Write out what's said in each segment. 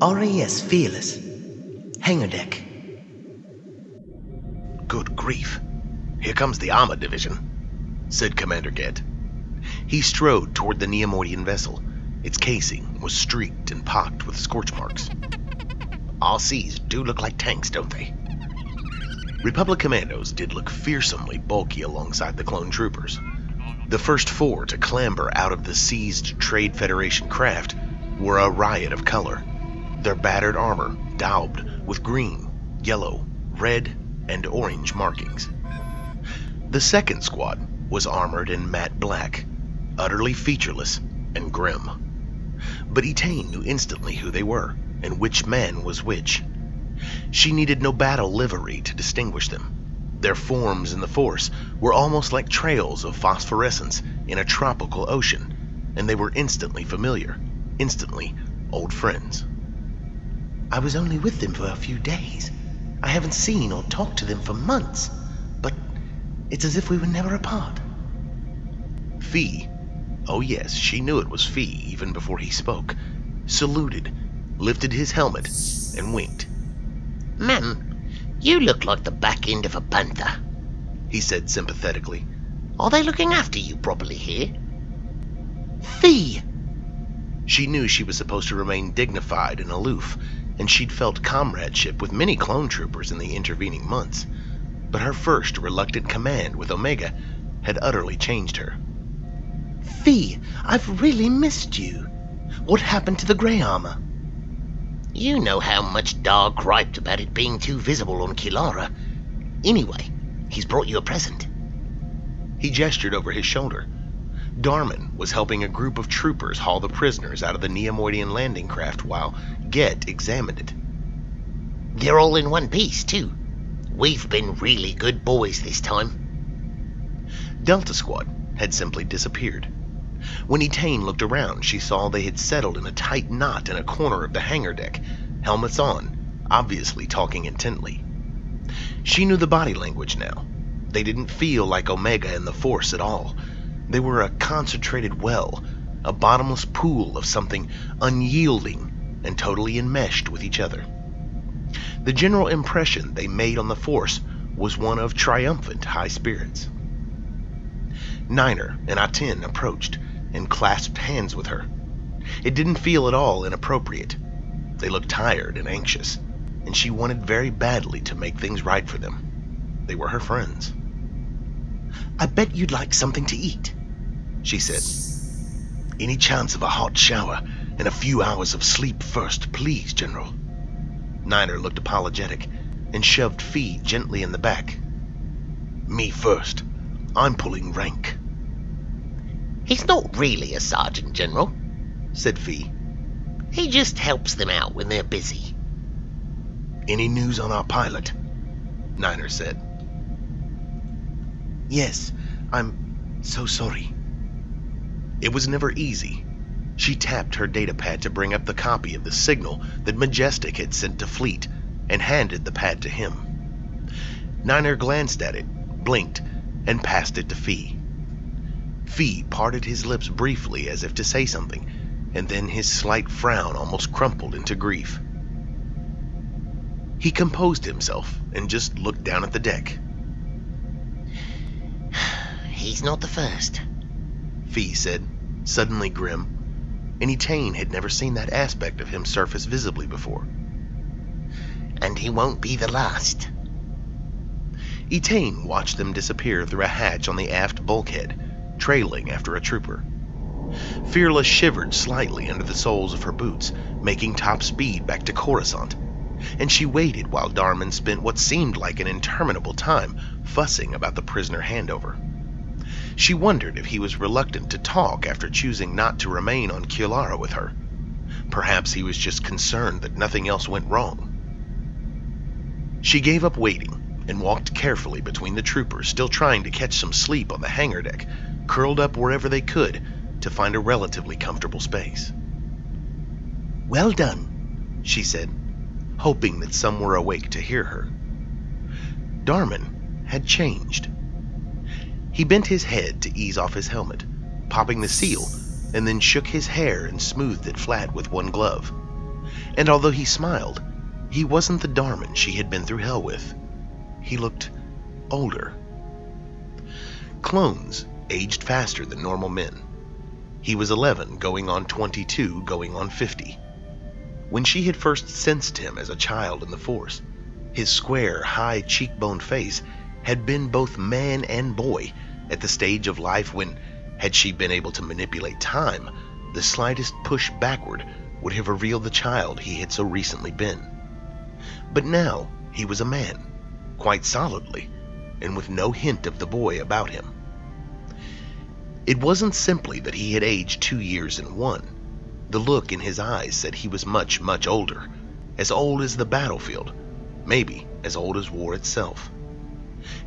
RAS Fearless. Hangar deck. Good grief. Here comes the Armor Division, said Commander Gett. He strode toward the Neomoidian vessel. Its casing was streaked and pocked with scorch marks. RCs do look like tanks, don't they? Republic Commandos did look fearsomely bulky alongside the clone troopers. The first four to clamber out of the seized Trade Federation craft were a riot of color, their battered armor daubed with green, yellow, red, and orange markings. The second squad was armored in matte black, utterly featureless and grim. But Etain knew instantly who they were and which man was which. She needed no battle livery to distinguish them. Their forms in the Force were almost like trails of phosphorescence in a tropical ocean, and they were instantly familiar, instantly old friends. I was only with them for a few days. I haven't seen or talked to them for months, but it's as if we were never apart. Fee, oh yes, she knew it was Fee even before he spoke, saluted, lifted his helmet, and winked. "Ma'am, you look like the back end of a panther," he said sympathetically. "Are they looking after you properly here?" Fee! She knew she was supposed to remain dignified and aloof, and she'd felt comradeship with many clone troopers in the intervening months, but her first reluctant command with Omega had utterly changed her. Fee, I've really missed you. What happened to the grey armor? You know how much Dar griped about it being too visible on Kilara. Anyway, he's brought you a present. He gestured over his shoulder. Darman was helping a group of troopers haul the prisoners out of the Neomoidian landing craft while Gett examined it. They're all in one piece, too. We've been really good boys this time. Delta Squad had simply disappeared. When Etain looked around, she saw they had settled in a tight knot in a corner of the hangar deck, helmets on, obviously talking intently. She knew the body language now. They didn't feel like Omega and the Force at all. They were a concentrated well, a bottomless pool of something unyielding and totally enmeshed with each other. The general impression they made on the Force was one of triumphant high spirits. Niner and Aten approached and clasped hands with her. It didn't feel at all inappropriate. They looked tired and anxious, and she wanted very badly to make things right for them. They were her friends. I bet you'd like something to eat, she said. Any chance of a hot shower and a few hours of sleep first, please, General? Niner looked apologetic and shoved Fee gently in the back. Me first. I'm pulling rank. He's not really a sergeant general, said Fee. He just helps them out when they're busy. Any news on our pilot? Niner said. Yes, I'm so sorry. It was never easy. She tapped her datapad to bring up the copy of the signal that Majestic had sent to Fleet and handed the pad to him. Niner glanced at it, blinked, and passed it to Fee. Fee parted his lips briefly as if to say something, and then his slight frown almost crumpled into grief. He composed himself and just looked down at the deck. He's not the first, Fee said, suddenly grim, and Etain had never seen that aspect of him surface visibly before. And he won't be the last. Etain watched them disappear through a hatch on the aft bulkhead, trailing after a trooper. Fearless shivered slightly under the soles of her boots, making top speed back to Coruscant, and she waited while Darman spent what seemed like an interminable time fussing about the prisoner handover. She wondered if he was reluctant to talk after choosing not to remain on Kilara with her. Perhaps he was just concerned that nothing else went wrong. She gave up waiting and walked carefully between the troopers, still trying to catch some sleep on the hangar deck, curled up wherever they could to find a relatively comfortable space. Well done, she said, hoping that some were awake to hear her. Darman had changed. He bent his head to ease off his helmet, popping the seal, and then shook his hair and smoothed it flat with one glove. And although he smiled, he wasn't the Darman she had been through hell with. He looked older. Clones aged faster than normal men. He was 11, going on 22, going on 50. When she had first sensed him as a child in the Force, his square, high cheekbone face had been both man and boy at the stage of life when, had she been able to manipulate time, the slightest push backward would have revealed the child he had so recently been. But now he was a man, quite solidly, and with no hint of the boy about him. It wasn't simply that he had aged 2 years in one. The look in his eyes said he was much, much older, as old as the battlefield, maybe as old as war itself.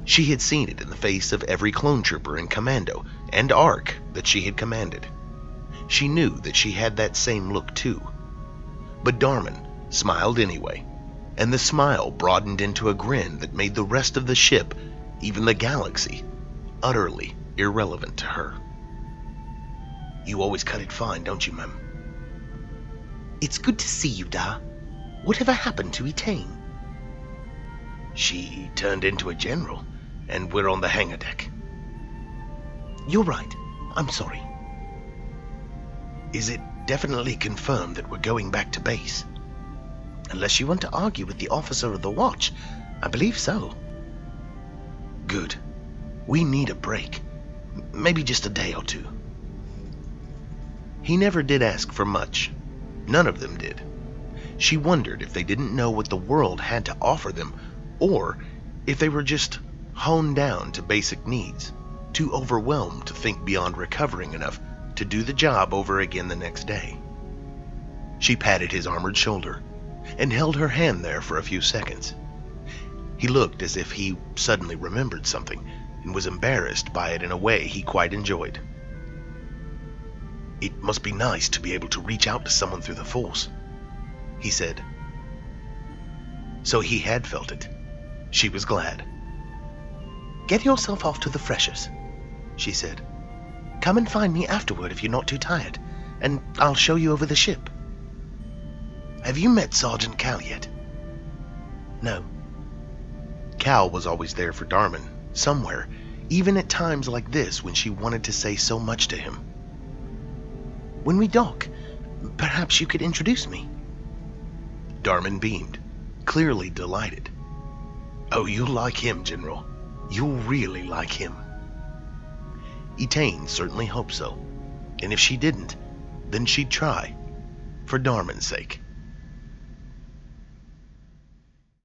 She had seen it in the face of every clone trooper in Commando and ARC that she had commanded. She knew that she had that same look too. But Darman smiled anyway, and the smile broadened into a grin that made the rest of the ship, even the galaxy, utterly irrelevant to her. You always cut it fine, don't you, ma'am? It's good to see you, Da. Whatever happened to Etain? She turned into a general, and we're on the hangar deck. You're right. I'm sorry. Is it definitely confirmed that we're going back to base? Unless you want to argue with the officer of the watch, I believe so. Good. We need a break. Maybe just a day or two. He never did ask for much. None of them did. She wondered if they didn't know what the world had to offer them, or if they were just honed down to basic needs, too overwhelmed to think beyond recovering enough to do the job over again the next day. She patted his armored shoulder and held her hand there for a few seconds. He looked as if he suddenly remembered something and was embarrassed by it in a way he quite enjoyed. It must be nice to be able to reach out to someone through the Force, he said. So he had felt it. She was glad. Get yourself off to the freshers, she said. Come and find me afterward if you're not too tired, and I'll show you over the ship. Have you met Sergeant Cal yet? No. Cal was always there for Darman, somewhere, even at times like this when she wanted to say so much to him. When we dock, perhaps you could introduce me. Darman beamed, clearly delighted. Oh, you'll like him, General. You'll really like him. Etain certainly hoped so, and if she didn't, then she'd try, for Darman's sake.